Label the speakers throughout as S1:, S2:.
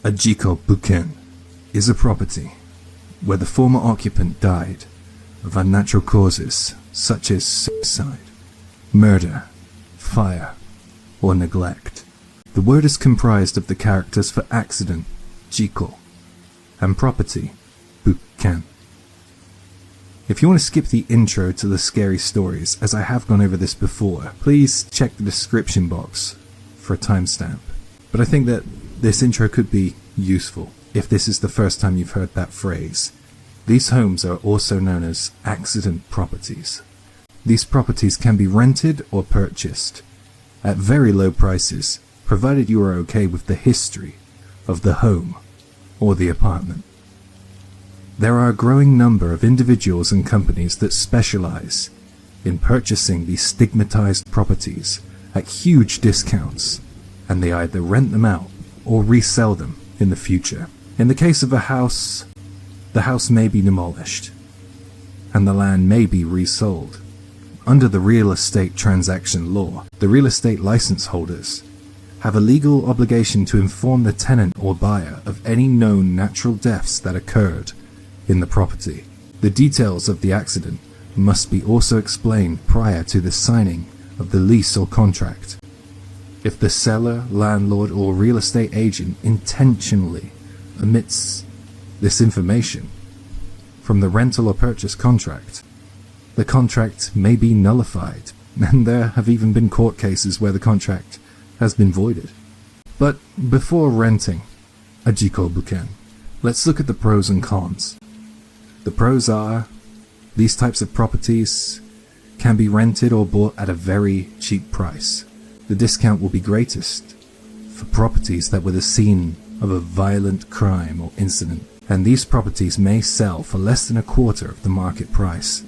S1: A jiko-buken is a property where the former occupant died of unnatural causes such as suicide, murder, fire, or neglect. The word is comprised of the characters for accident, jiko, and property, buken. If you want to skip the intro to the scary stories, as I have gone over this before, please check the description box for a timestamp. But I think that this intro could be useful if this is the first time you've heard that phrase. These homes are also known as accident properties. These properties can be rented or purchased at very low prices, provided you are okay with the history of the home or the apartment. There are a growing number of individuals and companies that specialize in purchasing these stigmatized properties at huge discounts, and they either rent them out or resell them in the future. In the case of a house, the house may be demolished, and the land may be resold. Under the real estate transaction law, the real estate license holders have a legal obligation to inform the tenant or buyer of any known natural deaths that occurred in the property. The details of the accident must be also explained prior to the signing of the lease or contract. If the seller, landlord, or real estate agent intentionally omits this information from the rental or purchase contract, the contract may be nullified, and there have even been court cases where the contract has been voided. But before renting a jiko-buken, let's look at the pros and cons. The pros are, these types of properties can be rented or bought at a very cheap price. The discount will be greatest for properties that were the scene of a violent crime or incident, and these properties may sell for less than a quarter of the market price.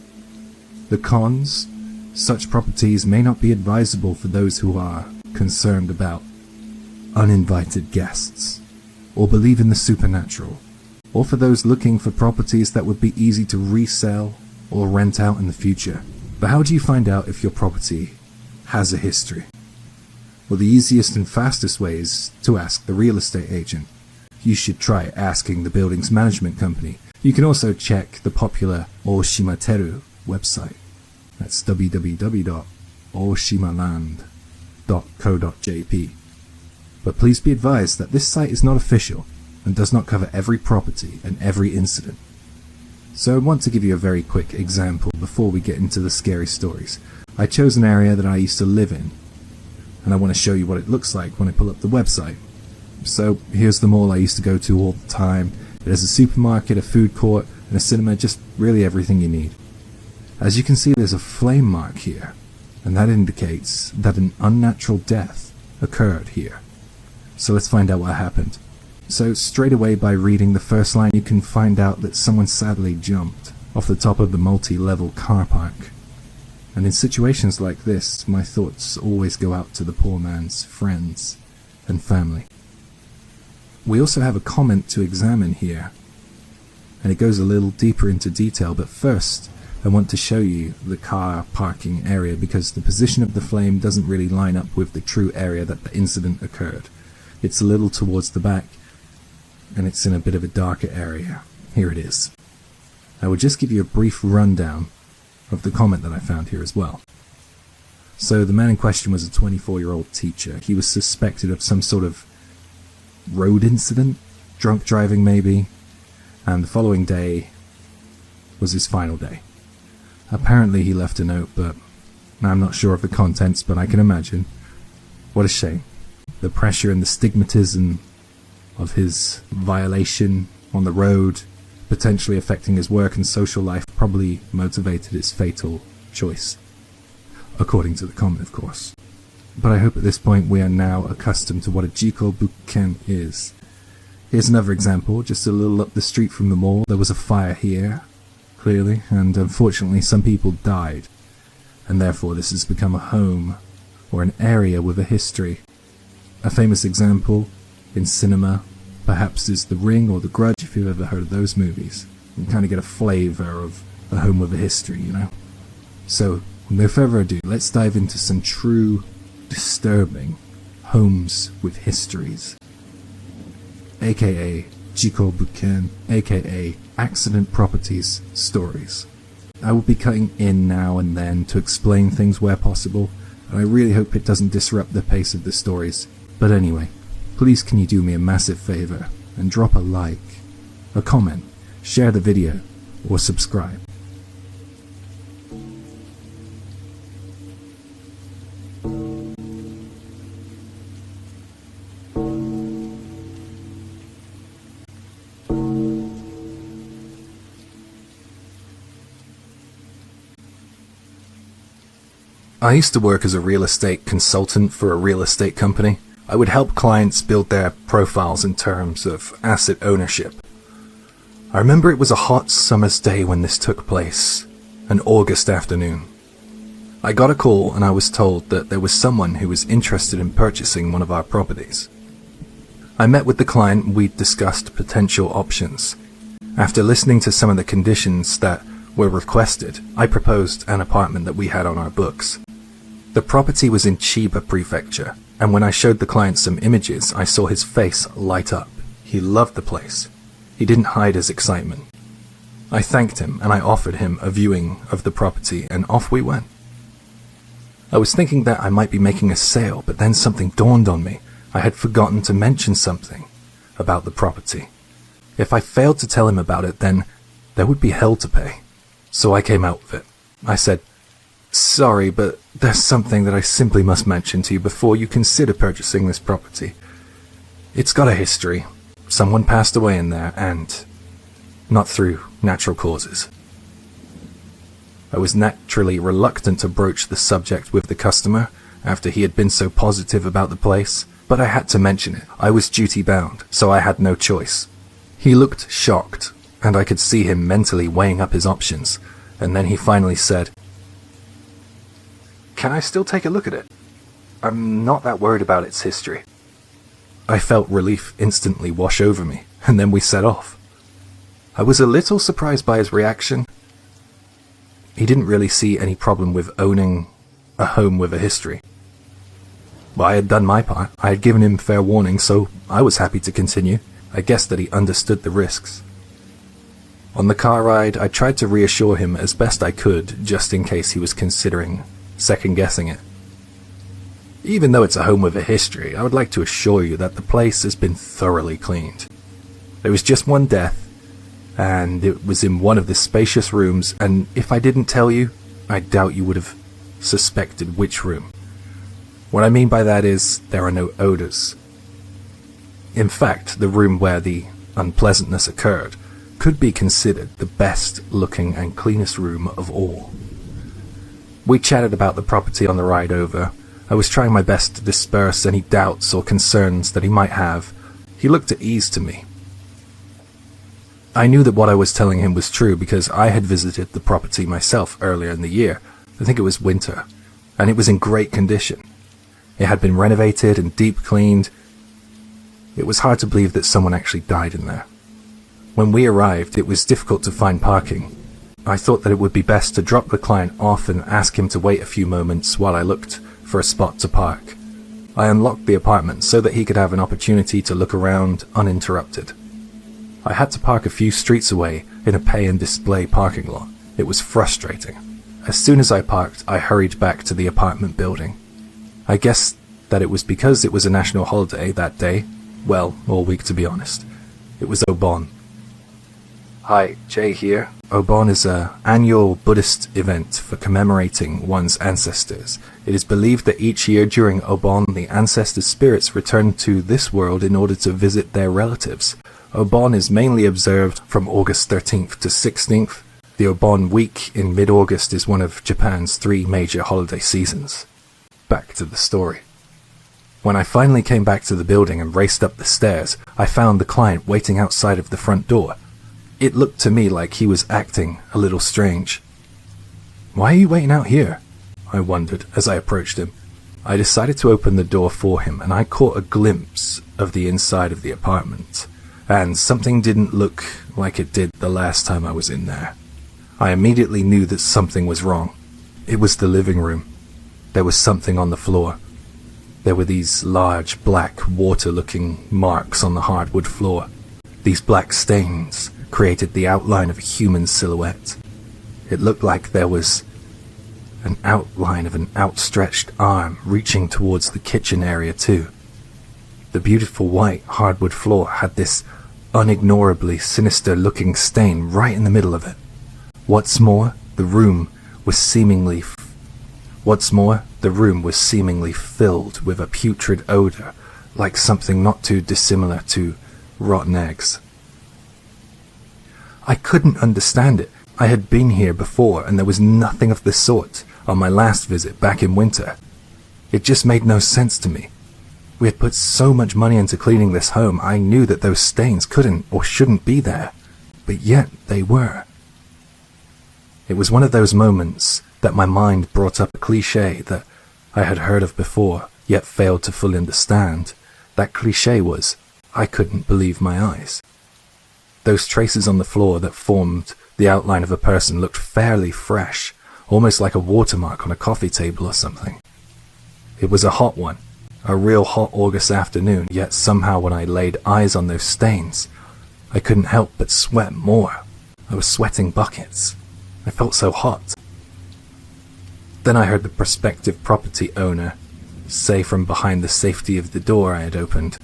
S1: The cons, such properties may not be advisable for those who are concerned about uninvited guests, or believe in the supernatural, or for those looking for properties that would be easy to resell or rent out in the future. But how do you find out if your property has a history? Well, the easiest and fastest way is to ask the real estate agent. You should try asking the building's management company. You can also check the popular Oshimateru website. That's www.oshimaland.co.jp. But please be advised that this site is not official and does not cover every property and every incident. So I want to give you a very quick example before we get into the scary stories. I chose an area that I used to live in, and I want to show you what it looks like when I pull up the website. So here's the mall I used to go to all the time. It has a supermarket, a food court, and a cinema, just really everything you need. As you can see, there's a flame mark here, and that indicates that an unnatural death occurred here. So let's find out what happened. So straight away, by reading the first line, you can find out that someone sadly jumped off the top of the multi-level car park. And in situations like this, my thoughts always go out to the poor man's friends and family. We also have a comment to examine here, and it goes a little deeper into detail, but first I want to show you the car parking area because the position of the flame doesn't really line up with the true area that the incident occurred. It's a little towards the back, and it's in a bit of a darker area. Here it is. I will just give you a brief rundown of the comment that I found here as well. So the man in question was a 24-year-old teacher. He was suspected of some sort of road incident, drunk driving maybe, and the following day was his final day. Apparently he left a note, but I'm not sure of the contents, but I can imagine. What a shame. The pressure and the stigmatism of his violation on the road, potentially affecting his work and social life, probably motivated his fatal choice. According to the comment, of course. But I hope at this point we are now accustomed to what a jiko-buken is. Here's another example, just a little up the street from the mall. There was a fire here, clearly, and unfortunately some people died. And therefore this has become a home, or an area with a history. A famous example in cinema perhaps is The Ring or The Grudge, if you've ever heard of those movies. You kind of get a flavour of a home with a history, you know? So, with no further ado, let's dive into some true, disturbing homes with histories. aka Jiko Buken, aka Accident Properties Stories. I will be cutting in now and then to explain things where possible, and I really hope it doesn't disrupt the pace of the stories. But anyway, please can you do me a massive favour and drop a like, a comment, share the video, or subscribe. I used to work as a real estate consultant for a real estate company. I would help clients build their profiles in terms of asset ownership. I remember it was a hot summer's day when this took place, an August afternoon. I got a call and I was told that there was someone who was interested in purchasing one of our properties. I met with the client and we discussed potential options. After listening to some of the conditions that were requested, I proposed an apartment that we had on our books. The property was in Chiba Prefecture, and when I showed the client some images, I saw his face light up. He loved the place. He didn't hide his excitement. I thanked him and I offered him a viewing of the property, and off we went. I was thinking that I might be making a sale, but then something dawned on me. I had forgotten to mention something about the property. If I failed to tell him about it, then there would be hell to pay. So I came out with it. I said, "Sorry, but there's something that I simply must mention to you before you consider purchasing this property. It's got a history. Someone passed away in there, and not through natural causes." I was naturally reluctant to broach the subject with the customer after he had been so positive about the place, but I had to mention it. I was duty-bound, so I had no choice. He looked shocked, and I could see him mentally weighing up his options, and then he finally said, "Can I still take a look at it? I'm not that worried about its history." I felt relief instantly wash over me, and then we set off. I was a little surprised by his reaction. He didn't really see any problem with owning a home with a history. Well, I had done my part. I had given him fair warning, so I was happy to continue. I guessed that he understood the risks. On the car ride, I tried to reassure him as best I could, just in case he was considering second-guessing it. "Even though it's a home with a history, I would like to assure you that the place has been thoroughly cleaned. There was just one death, and it was in one of the spacious rooms, and if I didn't tell you, I doubt you would have suspected which room. What I mean by that is, there are no odors. In fact, the room where the unpleasantness occurred could be considered the best looking and cleanest room of all." We chatted about the property on the ride over. I was trying my best to disperse any doubts or concerns that he might have. He looked at ease to me. I knew that what I was telling him was true because I had visited the property myself earlier in the year. I think it was winter, and it was in great condition. It had been renovated and deep cleaned. It was hard to believe that someone actually died in there. When we arrived, it was difficult to find parking. I thought that it would be best to drop the client off and ask him to wait a few moments while I looked for a spot to park. I unlocked the apartment so that he could have an opportunity to look around uninterrupted. I had to park a few streets away in a pay and display parking lot. It was frustrating. As soon as I parked, I hurried back to the apartment building. I guessed that it was because it was a national holiday that day. Well, all week to be honest. It was Obon. Hi, Jay here. Obon is an annual Buddhist event for commemorating one's ancestors. It is believed that each year during Obon, the ancestor spirits return to this world in order to visit their relatives. Obon is mainly observed from August 13th to 16th. The Obon week in mid-August is one of Japan's 3 major holiday seasons. Back to the story. When I finally came back to the building and raced up the stairs, I found the client waiting outside of the front door. It looked to me like he was acting a little strange. "Why are you waiting out here?" I wondered as I approached him. I decided to open the door for him, and I caught a glimpse of the inside of the apartment, and something didn't look like it did the last time I was in there. I immediately knew that something was wrong. It was the living room. There was something on the floor. There were these large, black, water-looking marks on the hardwood floor. These black stains created the outline of a human silhouette. It looked like there was an outline of an outstretched arm reaching towards the kitchen area too. The beautiful white hardwood floor had this unignorably sinister-looking stain right in the middle of it. What's more, the room was seemingly filled with a putrid odor, like something not too dissimilar to rotten eggs. I couldn't understand it. I had been here before, and there was nothing of the sort on my last visit back in winter. It just made no sense to me. We had put so much money into cleaning this home, I knew that those stains couldn't or shouldn't be there, but yet they were. It was one of those moments that my mind brought up a cliché that I had heard of before, yet failed to fully understand. That cliché was, I couldn't believe my eyes. Those traces on the floor that formed the outline of a person looked fairly fresh, almost like a watermark on a coffee table or something. It was a hot one, a real hot August afternoon, yet somehow when I laid eyes on those stains, I couldn't help but sweat more. I was sweating buckets. I felt so hot. Then I heard the prospective property owner say from behind the safety of the door I had opened,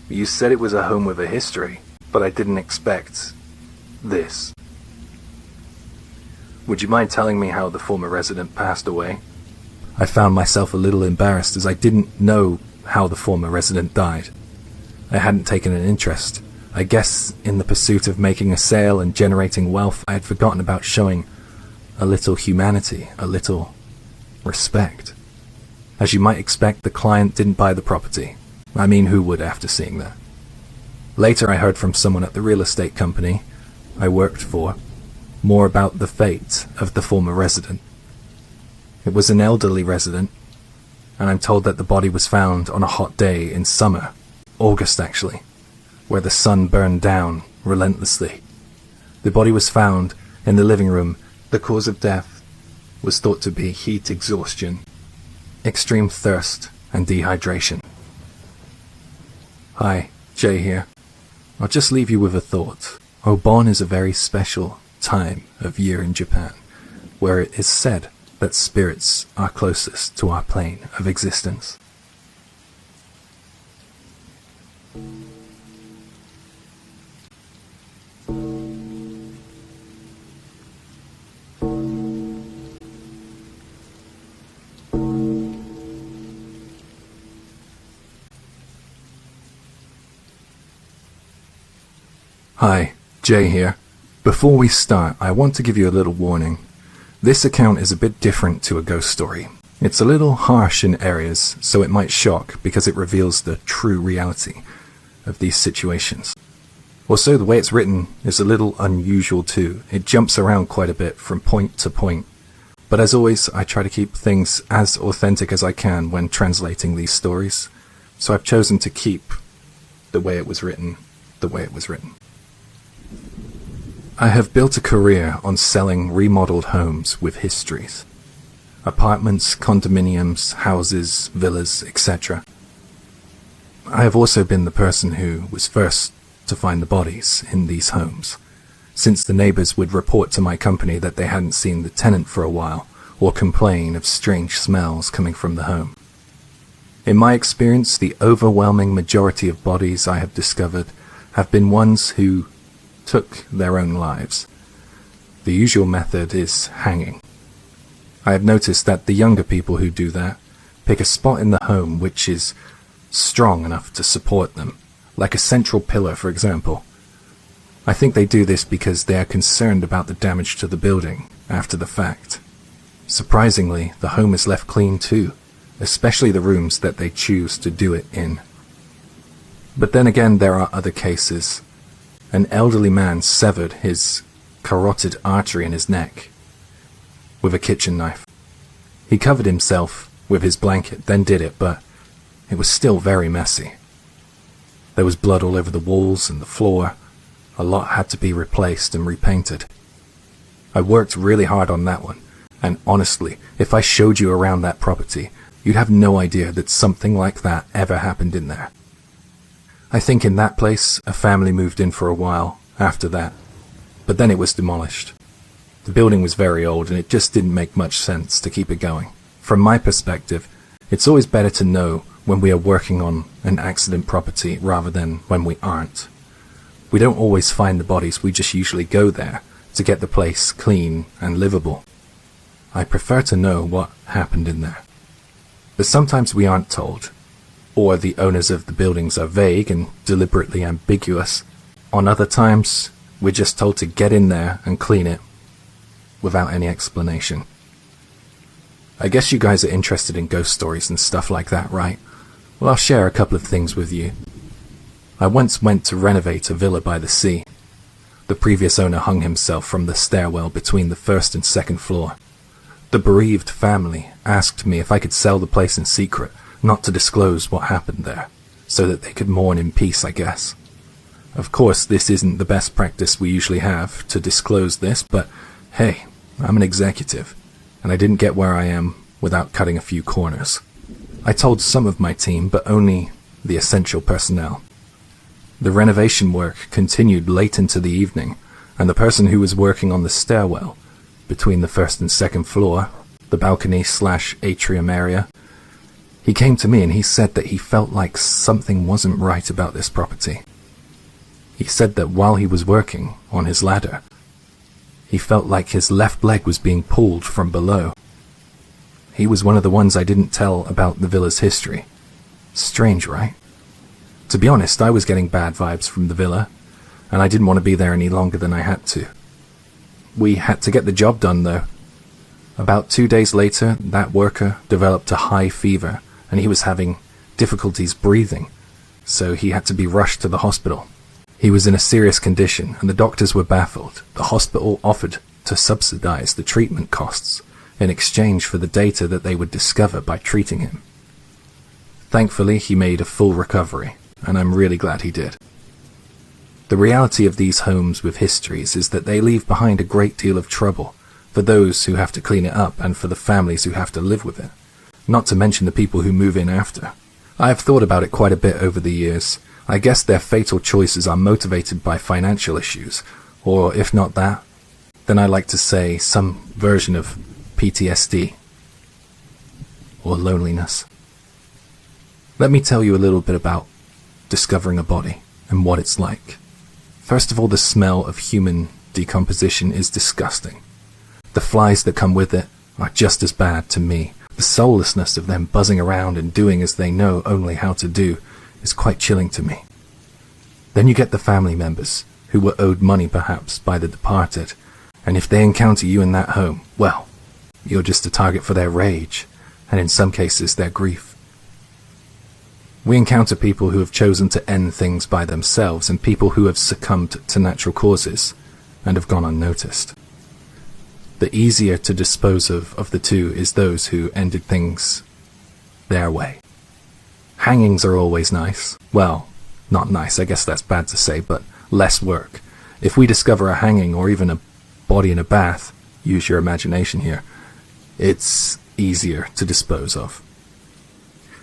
S1: "You said it was a home with a history, but I didn't expect this. Would you mind telling me how the former resident passed away?" I found myself a little embarrassed as I didn't know how the former resident died. I hadn't taken an interest. I guess in the pursuit of making a sale and generating wealth, I had forgotten about showing a little humanity, a little respect. As you might expect, the client didn't buy the property. I mean, who would after seeing that? Later I heard from someone at the real estate company I worked for more about the fate of the former resident. It was an elderly resident, and I'm told that the body was found on a hot day in summer, August actually, where the sun burned down relentlessly. The body was found in the living room. The cause of death was thought to be heat exhaustion, extreme thirst, and dehydration. Hi, Jay here. I'll just leave you with a thought. Obon is a very special time of year in Japan, where it is said that spirits are closest to our plane of existence. Hi, Jay here. Before we start, I want to give you a little warning. This account is a bit different to a ghost story. It's a little harsh in areas, so it might shock because it reveals the true reality of these situations. Also, the way it's written is a little unusual too. It jumps around quite a bit from point to point. But as always, I try to keep things as authentic as I can when translating these stories. So I've chosen to keep the way it was written, the way it was written. I have built a career on selling remodeled homes with histories. Apartments, condominiums, houses, villas, etc. I have also been the person who was first to find the bodies in these homes, since the neighbors would report to my company that they hadn't seen the tenant for a while or complain of strange smells coming from the home. In my experience, the overwhelming majority of bodies I have discovered have been ones who took their own lives. The usual method is hanging. I have noticed that the younger people who do that pick a spot in the home which is strong enough to support them, like a central pillar, for example. I think they do this because they are concerned about the damage to the building after the fact. Surprisingly, the home is left clean too, especially the rooms that they choose to do it in. But then again, there are other cases. An elderly man severed his carotid artery in his neck with a kitchen knife. He covered himself with his blanket, then did it, but it was still very messy. There was blood all over the walls and the floor. A lot had to be replaced and repainted. I worked really hard on that one, and honestly, if I showed you around that property, you'd have no idea that something like that ever happened in there. I think in that place, a family moved in for a while after that, but then it was demolished. The building was very old and it just didn't make much sense to keep it going. From my perspective, it's always better to know when we are working on an accident property rather than when we aren't. We don't always find the bodies, we just usually go there to get the place clean and livable. I prefer to know what happened in there. But sometimes we aren't told, or the owners of the buildings are vague and deliberately ambiguous. On other times, we're just told to get in there and clean it without any explanation. I guess you guys are interested in ghost stories and stuff like that, right? Well, I'll share a couple of things with you. I once went to renovate a villa by the sea. The previous owner hung himself from the stairwell between the first and second floor. The bereaved family asked me if I could sell the place in secret, not to disclose what happened there, so that they could mourn in peace, I guess. Of course, this isn't the best practice we usually have, to disclose this, but hey, I'm an executive, and I didn't get where I am without cutting a few corners. I told some of my team, but only the essential personnel. The renovation work continued late into the evening, and the person who was working on the stairwell, between the first and second floor, the balcony/atrium area, he came to me and he said that he felt like something wasn't right about this property. He said that while he was working on his ladder, he felt like his left leg was being pulled from below. He was one of the ones I didn't tell about the villa's history. Strange, right? To be honest, I was getting bad vibes from the villa, and I didn't want to be there any longer than I had to. We had to get the job done, though. About 2 days later, that worker developed a high fever, and he was having difficulties breathing, so he had to be rushed to the hospital. He was in a serious condition, and the doctors were baffled. The hospital offered to subsidize the treatment costs in exchange for the data that they would discover by treating him. Thankfully, he made a full recovery, and I'm really glad he did. The reality of these homes with histories is that they leave behind a great deal of trouble for those who have to clean it up and for the families who have to live with it, not to mention the people who move in after. I have thought about it quite a bit over the years. I guess their fatal choices are motivated by financial issues, or if not that, then I like to say some version of PTSD or loneliness. Let me tell you a little bit about discovering a body and what it's like. First of all, the smell of human decomposition is disgusting. The flies that come with it are just as bad to me. The soullessness of them buzzing around and doing as they know only how to do is quite chilling to me. Then you get the family members who were owed money perhaps by the departed, and if they encounter you in that home, well, you're just a target for their rage, and in some cases their grief. We encounter people who have chosen to end things by themselves and people who have succumbed to natural causes and have gone unnoticed. The easier to dispose of the two is those who ended things their way. Hangings are always nice. Well, not nice, I guess that's bad to say, but less work. If we discover a hanging or even a body in a bath, use your imagination here, it's easier to dispose of.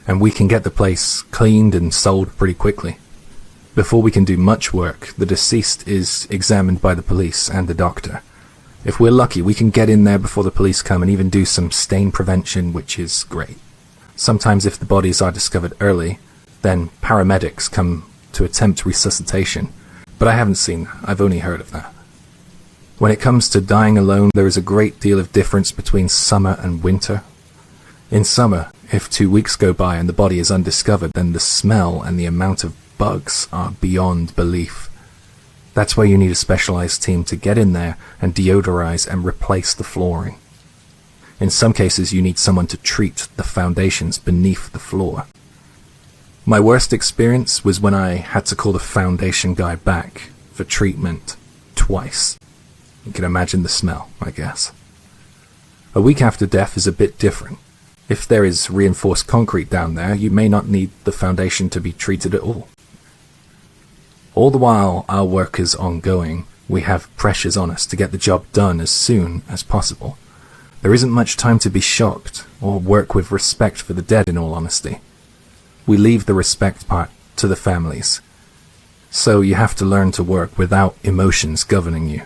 S1: And we can get the place cleaned and sold pretty quickly. Before we can do much work, the deceased is examined by the police and the doctor. If we're lucky, we can get in there before the police come and even do some stain prevention, which is great. Sometimes if the bodies are discovered early, then paramedics come to attempt resuscitation, but I haven't seen that. I've only heard of that. When it comes to dying alone, there is a great deal of difference between summer and winter. In summer, if 2 weeks go by and the body is undiscovered, then the smell and the amount of bugs are beyond belief. That's why you need a specialized team to get in there and deodorize and replace the flooring. In some cases, you need someone to treat the foundations beneath the floor. My worst experience was when I had to call the foundation guy back for treatment twice. You can imagine the smell, I guess. A week after death is a bit different. If there is reinforced concrete down there, you may not need the foundation to be treated at all. All the while our work is ongoing, we have pressures on us to get the job done as soon as possible. There isn't much time to be shocked or work with respect for the dead, in all honesty. We leave the respect part to the families. So you have to learn to work without emotions governing you.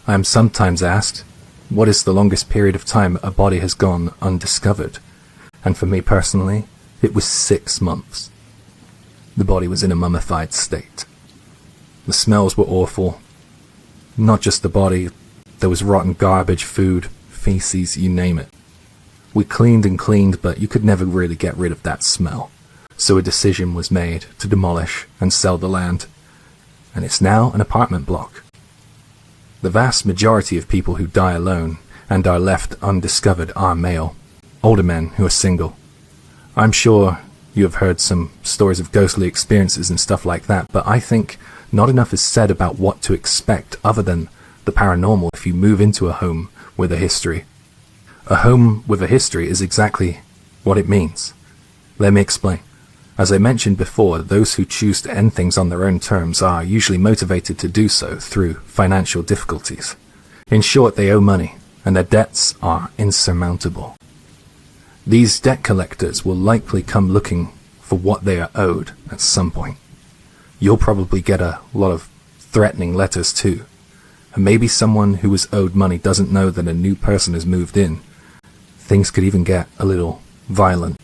S1: I am sometimes asked, what is the longest period of time a body has gone undiscovered? And for me personally, it was 6 months. The body was in a mummified state. The smells were awful. Not just the body, there was rotten garbage, food, feces, you name it. We cleaned and cleaned, but you could never really get rid of that smell. So a decision was made to demolish and sell the land. And it's now an apartment block. The vast majority of people who die alone and are left undiscovered are male, older men who are single. I'm sure you have heard some stories of ghostly experiences and stuff like that, but I think not enough is said about what to expect other than the paranormal if you move into a home with a history. A home with a history is exactly what it means. Let me explain. As I mentioned before, those who choose to end things on their own terms are usually motivated to do so through financial difficulties. In short, they owe money, and their debts are insurmountable. These debt collectors will likely come looking for what they are owed at some point. You'll probably get a lot of threatening letters too. And maybe someone who was owed money doesn't know that a new person has moved in. Things could even get a little violent.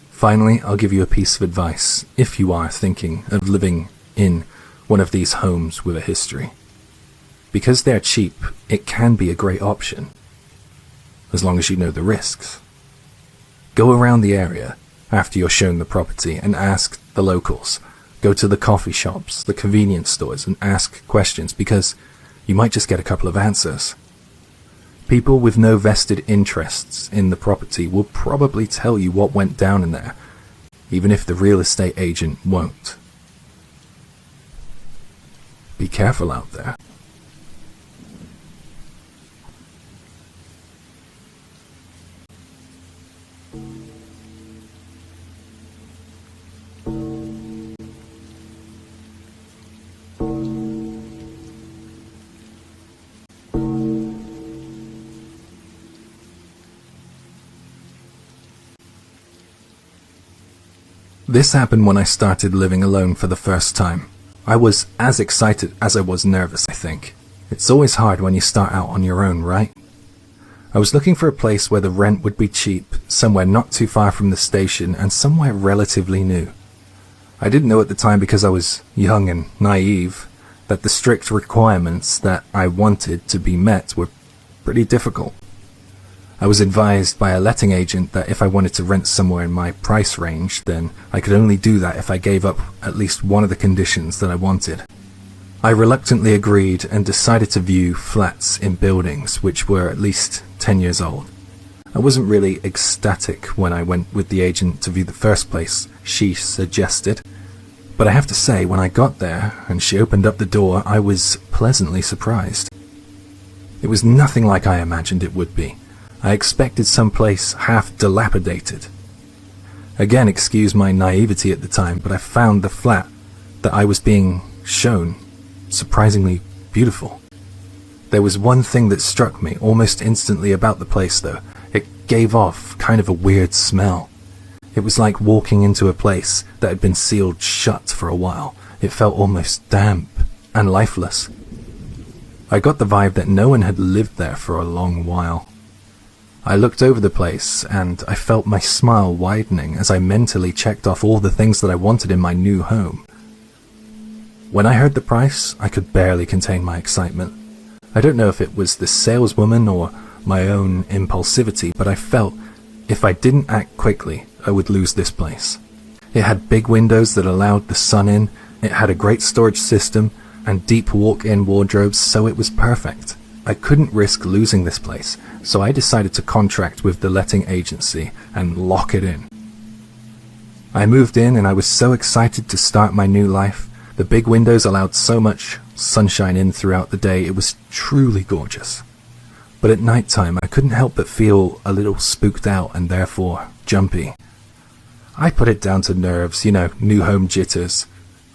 S1: Finally, I'll give you a piece of advice if you are thinking of living in one of these homes with a history. Because they're cheap, it can be a great option, as long as you know the risks. Go around the area after you're shown the property and ask the locals. Go to the coffee shops, the convenience stores, and ask questions, because you might just get a couple of answers. People with no vested interests in the property will probably tell you what went down in there, even if the real estate agent won't. Be careful out there. This happened when I started living alone for the first time. I was as excited as I was nervous, I think. It's always hard when you start out on your own, right? I was looking for a place where the rent would be cheap, somewhere not too far from the station, and somewhere relatively new. I didn't know at the time, because I was young and naive, that the strict requirements that I wanted to be met were pretty difficult. I was advised by a letting agent that if I wanted to rent somewhere in my price range, then I could only do that if I gave up at least one of the conditions that I wanted. I reluctantly agreed and decided to view flats in buildings which were at least 10 years old. I wasn't really ecstatic when I went with the agent to view the first place she suggested, but I have to say, when I got there and she opened up the door, I was pleasantly surprised. It was nothing like I imagined it would be. I expected some place half dilapidated. Again, excuse my naivety at the time, but I found the flat that I was being shown surprisingly beautiful. There was one thing that struck me almost instantly about the place, though. It gave off kind of a weird smell. It was like walking into a place that had been sealed shut for a while. It felt almost damp and lifeless. I got the vibe that no one had lived there for a long while. I looked over the place and I felt my smile widening as I mentally checked off all the things that I wanted in my new home. When I heard the price, I could barely contain my excitement. I don't know if it was the saleswoman or my own impulsivity, but I felt if I didn't act quickly, I would lose this place. It had big windows that allowed the sun in, it had a great storage system, and deep walk-in wardrobes, so it was perfect. I couldn't risk losing this place, so I decided to contract with the letting agency and lock it in. I moved in and I was so excited to start my new life. The big windows allowed so much sunshine in throughout the day. It was truly gorgeous. But at night time, I couldn't help but feel a little spooked out and therefore jumpy. I put it down to nerves, new home jitters.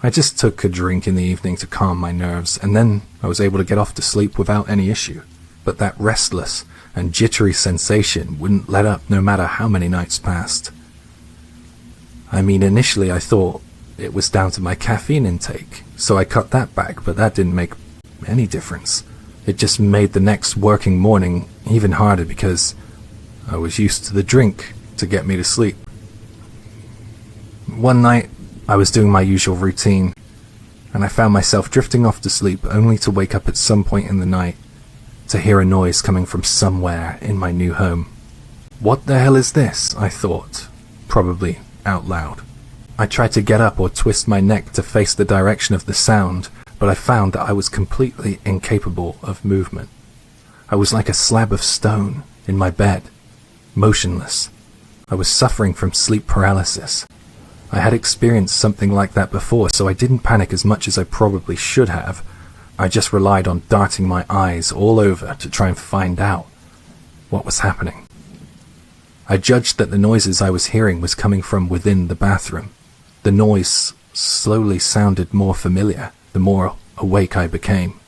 S1: I just took a drink in the evening to calm my nerves, and then I was able to get off to sleep without any issue. but that restless and jittery sensation wouldn't let up no matter how many nights passed. I mean, initially I thought it was down to my caffeine intake, so I cut that back, but that didn't make any difference. It just made the next working morning even harder because I was used to the drink to get me to sleep. One night, I was doing my usual routine, and I found myself drifting off to sleep only to wake up at some point in the night to hear a noise coming from somewhere in my new home. What the hell is this? I thought, probably out loud. I tried to get up or twist my neck to face the direction of the sound, but I found that I was completely incapable of movement. I was like a slab of stone in my bed, motionless. I was suffering from sleep paralysis. I had experienced something like that before, so I didn't panic as much as I probably should have. I just relied on darting my eyes all over to try and find out what was happening. I judged that the noises I was hearing was coming from within the bathroom. The noise slowly sounded more familiar the more awake I became.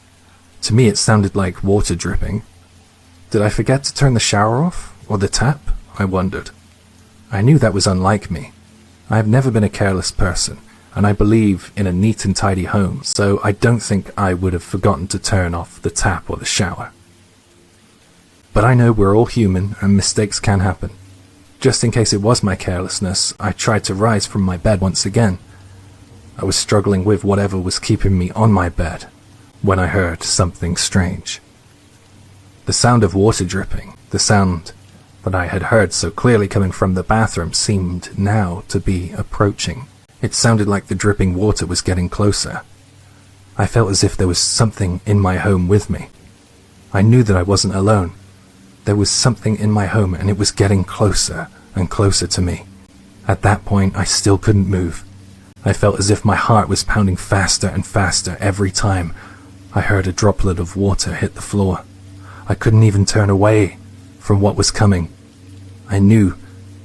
S1: To me, it sounded like water dripping. Did I forget to turn the shower off, or the tap? I wondered. I knew that was unlike me. I have never been a careless person, and I believe in a neat and tidy home, so I don't think I would have forgotten to turn off the tap or the shower. But I know we're all human, and mistakes can happen. Just in case it was my carelessness, I tried to rise from my bed once again. I was struggling with whatever was keeping me on my bed when I heard something strange. The sound of water dripping, the sound that I had heard so clearly coming from the bathroom, seemed now to be approaching. It sounded like the dripping water was getting closer. I felt as if there was something in my home with me. I knew that I wasn't alone. There was something in my home, and it was getting closer and closer to me. At that point, I still couldn't move. I felt as if my heart was pounding faster and faster every time I heard a droplet of water hit the floor. I couldn't even turn away from what was coming. I knew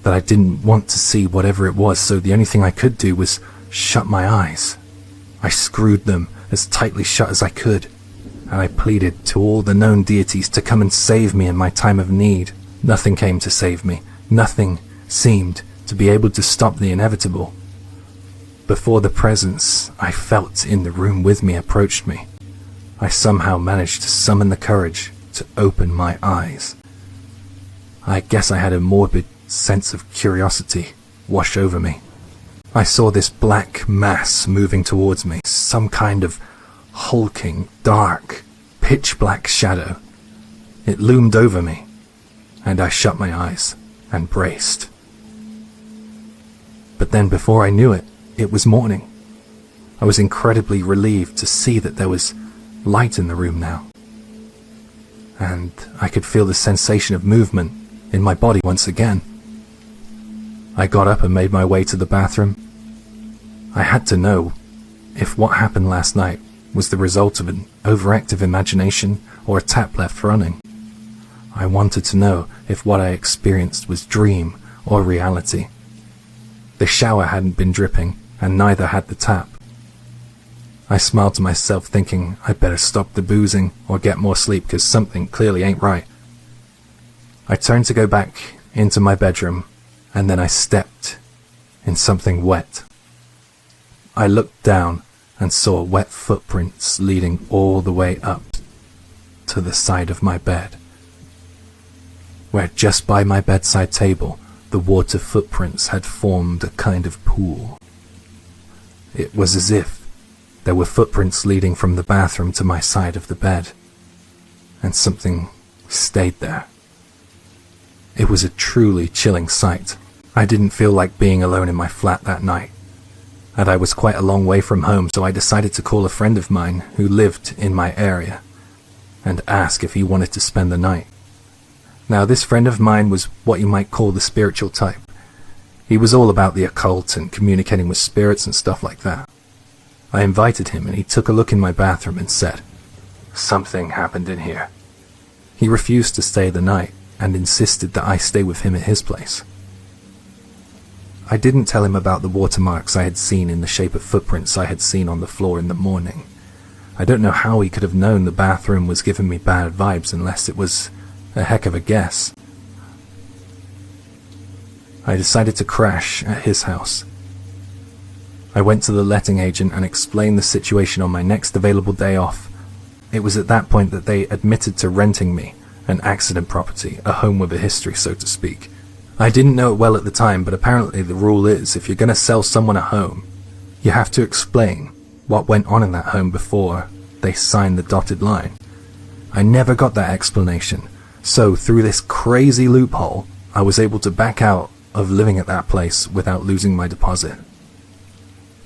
S1: that I didn't want to see whatever it was, so the only thing I could do was shut my eyes. I screwed them as tightly shut as I could, and I pleaded to all the known deities to come and save me in my time of need. Nothing came to save me. Nothing seemed to be able to stop the inevitable. Before the presence I felt in the room with me approached me, I somehow managed to summon the courage to open my eyes. I guess I had a morbid sense of curiosity wash over me. I saw this black mass moving towards me, some kind of hulking, dark, pitch-black shadow. It loomed over me, and I shut my eyes and braced. But then before I knew it, it was morning. I was incredibly relieved to see that there was light in the room now, and I could feel the sensation of movement in my body once again. I got up and made my way to the bathroom. I had to know if what happened last night was the result of an overactive imagination or a tap left running. I wanted to know if what I experienced was dream or reality. The shower hadn't been dripping, and neither had the tap. I smiled to myself, thinking I'd better stop the boozing or get more sleep, because something clearly ain't right. I turned to go back into my bedroom, and then I stepped in something wet. I looked down and saw wet footprints leading all the way up to the side of my bed, where just by my bedside table the water footprints had formed a kind of pool. It was as if there were footprints leading from the bathroom to my side of the bed, and something stayed there. It was a truly chilling sight. I didn't feel like being alone in my flat that night, and I was quite a long way from home, so I decided to call a friend of mine who lived in my area and ask if he wanted to spend the night. Now, this friend of mine was what you might call the spiritual type. He was all about the occult and communicating with spirits and stuff like that. I invited him, and he took a look in my bathroom and said, "Something happened in here." He refused to stay the night and insisted that I stay with him at his place. I didn't tell him about the watermarks I had seen in the shape of footprints I had seen on the floor in the morning. I don't know how he could have known the bathroom was giving me bad vibes unless it was a heck of a guess. I decided to crash at his house. I went to the letting agent and explained the situation on my next available day off. It was at that point that they admitted to renting me an accident property, a home with a history, so to speak. I didn't know it well at the time, but apparently the rule is if you're going to sell someone a home, you have to explain what went on in that home before they sign the dotted line. I never got that explanation, so through this crazy loophole, I was able to back out of living at that place without losing my deposit.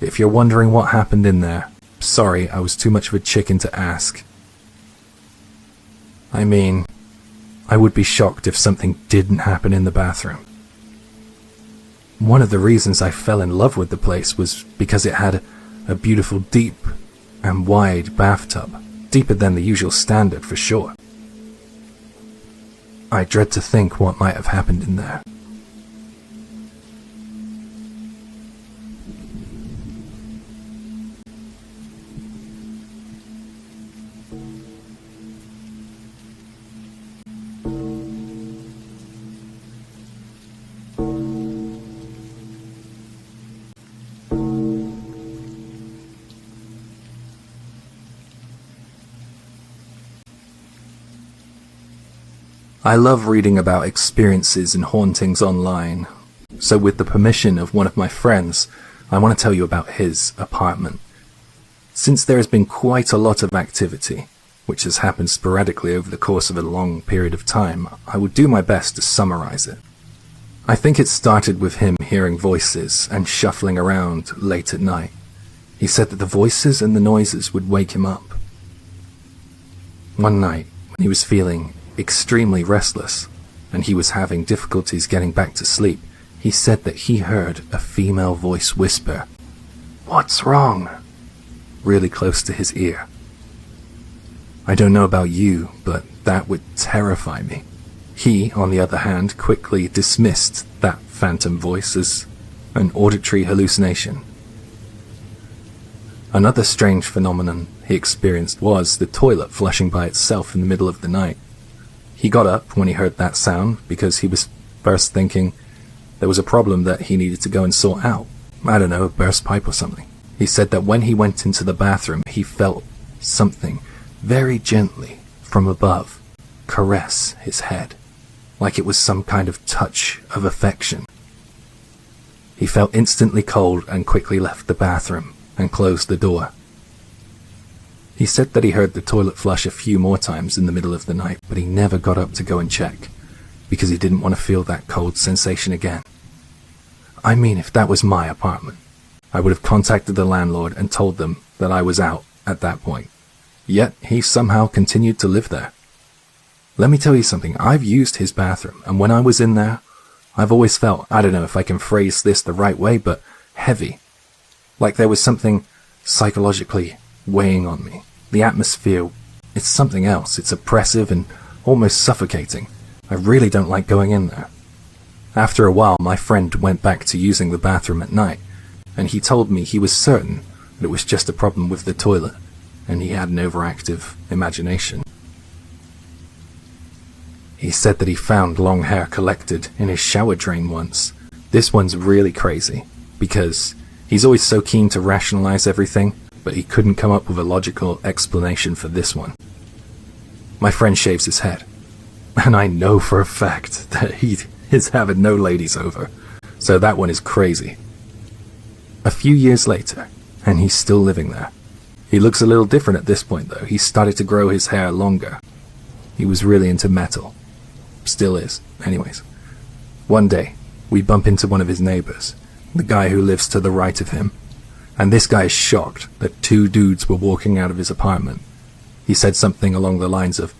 S1: If you're wondering what happened in there, sorry, I was too much of a chicken to ask. I mean, I would be shocked if something didn't happen in the bathroom. One of the reasons I fell in love with the place was because it had a beautiful deep and wide bathtub, deeper than the usual standard for sure. I dread to think what might have happened in there. I love reading about experiences and hauntings online, so with the permission of one of my friends, I want to tell you about his apartment. Since there has been quite a lot of activity, which has happened sporadically over the course of a long period of time, I will do my best to summarize it. I think it started with him hearing voices and shuffling around late at night. He said that the voices and the noises would wake him up. One night, when he was feeling extremely restless, and he was having difficulties getting back to sleep, he said that he heard a female voice whisper, "What's wrong?" really close to his ear. I don't know about you, but that would terrify me. He, on the other hand, quickly dismissed that phantom voice as an auditory hallucination. Another strange phenomenon he experienced was the toilet flushing by itself in the middle of the night. He got up when he heard that sound because he was first thinking there was a problem that he needed to go and sort out. I don't know, a burst pipe or something. He said that when he went into the bathroom, he felt something very gently from above caress his head, like it was some kind of touch of affection. He felt instantly cold and quickly left the bathroom and closed the door. He said that he heard the toilet flush a few more times in the middle of the night, but he never got up to go and check, because he didn't want to feel that cold sensation again. I mean, if that was my apartment, I would have contacted the landlord and told them that I was out at that point. Yet, he somehow continued to live there. Let me tell you something, I've used his bathroom, and when I was in there, I've always felt, I don't know if I can phrase this the right way, but heavy. Like there was something psychologically weighing on me. The atmosphere, it's something else. It's oppressive and almost suffocating. I really don't like going in there. After a while, my friend went back to using the bathroom at night, and he told me he was certain that it was just a problem with the toilet, and he had an overactive imagination. He said that he found long hair collected in his shower drain once. This one's really crazy, because he's always so keen to rationalize everything, but he couldn't come up with a logical explanation for this one. My friend shaves his head, and I know for a fact that he is having no ladies over, so that one is crazy. A few years later, and he's still living there. He looks a little different at this point though. He started to grow his hair longer. He was really into metal. Still is, anyways. One day, we bump into one of his neighbors, the guy who lives to the right of him. And this guy is shocked that two dudes were walking out of his apartment. He said something along the lines of,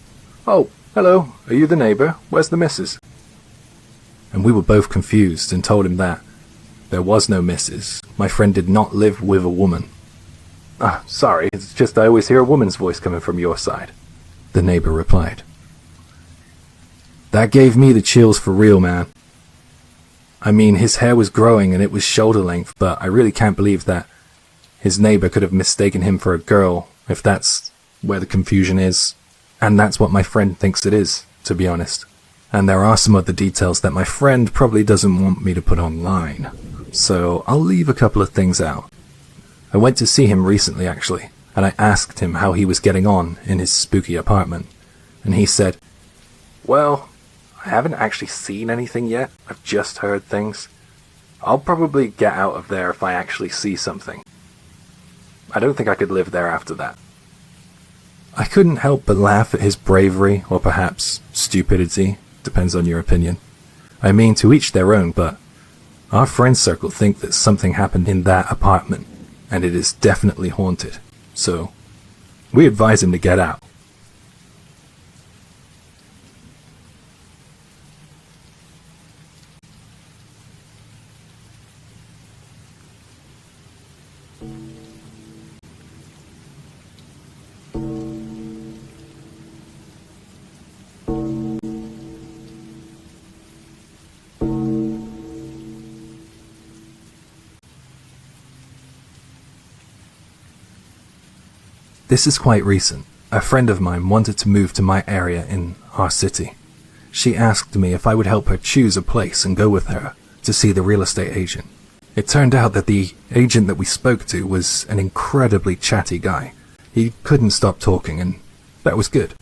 S1: "Oh, hello, are you the neighbor? Where's the missus?" And we were both confused and told him that there was no missus. My friend did not live with a woman. Sorry, it's just I always hear a woman's voice coming from your side," the neighbor replied. That gave me the chills for real, man. I mean, his hair was growing and it was shoulder length, but I really can't believe that his neighbor could have mistaken him for a girl if that's where the confusion is. And that's what my friend thinks it is, to be honest. And there are some other details that my friend probably doesn't want me to put online. So I'll leave a couple of things out. I went to see him recently, actually, and I asked him how he was getting on in his spooky apartment. And he said, "Well, I haven't actually seen anything yet. I've just heard things. I'll probably get out of there if I actually see something. I don't think I could live there after that." I couldn't help but laugh at his bravery, or perhaps stupidity, depends on your opinion. I mean, to each their own, but our friend circle think that something happened in that apartment, and it is definitely haunted. So, we advise him to get out. This is quite recent. A friend of mine wanted to move to my area in our city. She asked me if I would help her choose a place and go with her to see the real estate agent. It turned out that the agent that we spoke to was an incredibly chatty guy. He couldn't stop talking, and that was good.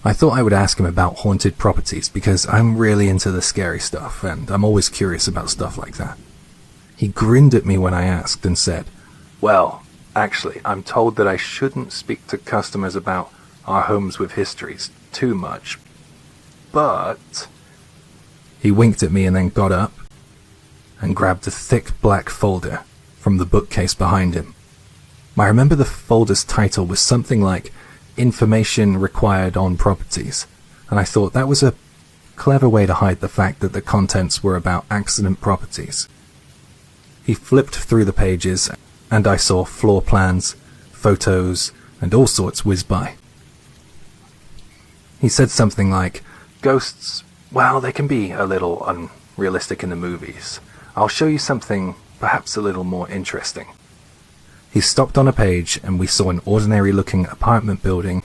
S1: I thought I would ask him about haunted properties because I'm really into the scary stuff, and I'm always curious about stuff like that. He grinned at me when I asked and said, "Well, actually, I'm told that I shouldn't speak to customers about our homes with histories too much, but..." He winked at me and then got up and grabbed a thick black folder from the bookcase behind him. I remember the folder's title was something like "Information Required on Properties," and I thought that was a clever way to hide the fact that the contents were about accident properties. He flipped through the pages, and I saw floor plans, photos, and all sorts whiz by. He said something like, "Ghosts, well, they can be a little unrealistic in the movies. I'll show you something perhaps a little more interesting." He stopped on a page and we saw an ordinary-looking apartment building.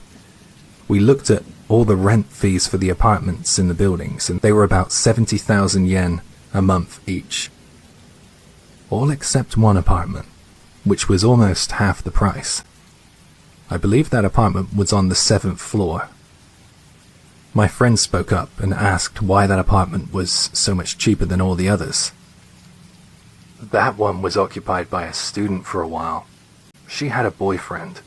S1: We looked at all the rent fees for the apartments in the buildings, and they were about 70,000 yen a month each. All except one apartment, which was almost half the price. I believe that apartment was on the 7th floor. My friend spoke up and asked why that apartment was so much cheaper than all the others. "That one was occupied by a student for a while. She had a boyfriend,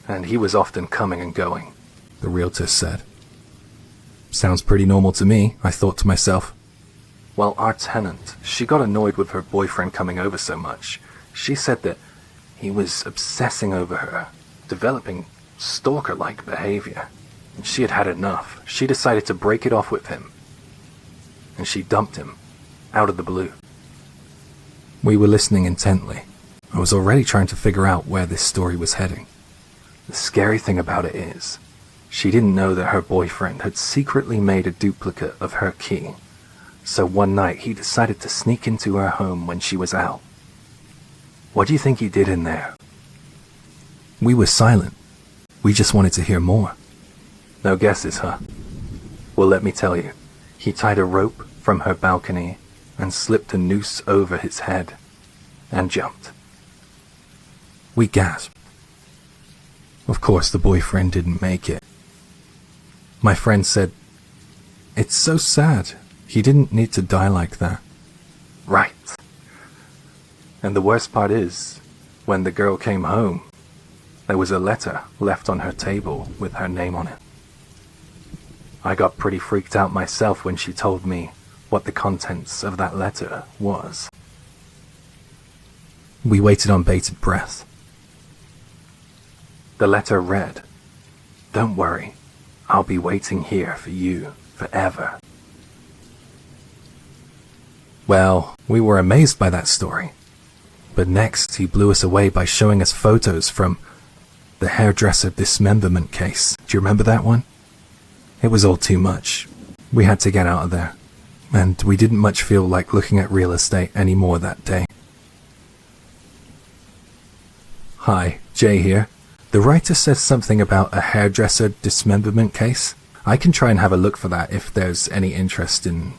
S1: and he was often coming and going," the realtor said. Sounds pretty normal to me, I thought to myself. Well, our tenant, she got annoyed with her boyfriend coming over so much. She said that he was obsessing over her, developing stalker-like behavior. And she had had enough. She decided to break it off with him. And she dumped him, out of the blue. We were listening intently. I was already trying to figure out where this story was heading. The scary thing about it is, she didn't know that her boyfriend had secretly made a duplicate of her key. So one night he decided to sneak into her home when she was out. What do you think he did in there? We were silent. We just wanted to hear more. No guesses, huh? Well, let me tell you. He tied a rope from her balcony and slipped a noose over his head and jumped. We gasped. Of course, the boyfriend didn't make it. My friend said, "It's so sad. He didn't need to die like that." Right. And the worst part is, when the girl came home, there was a letter left on her table with her name on it. I got pretty freaked out myself when she told me what the contents of that letter was. We waited on bated breath. The letter read, "Don't worry, I'll be waiting here for you forever." Well, we were amazed by that story. But next, he blew us away by showing us photos from the hairdresser dismemberment case. Do you remember that one? It was all too much. We had to get out of there. And we didn't much feel like looking at real estate anymore that day. Hi, Jay here. The writer says something about a hairdresser dismemberment case. I can try and have a look for that if there's any interest in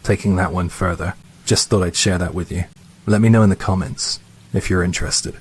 S1: taking that one further. Just thought I'd share that with you. Let me know in the comments if you're interested.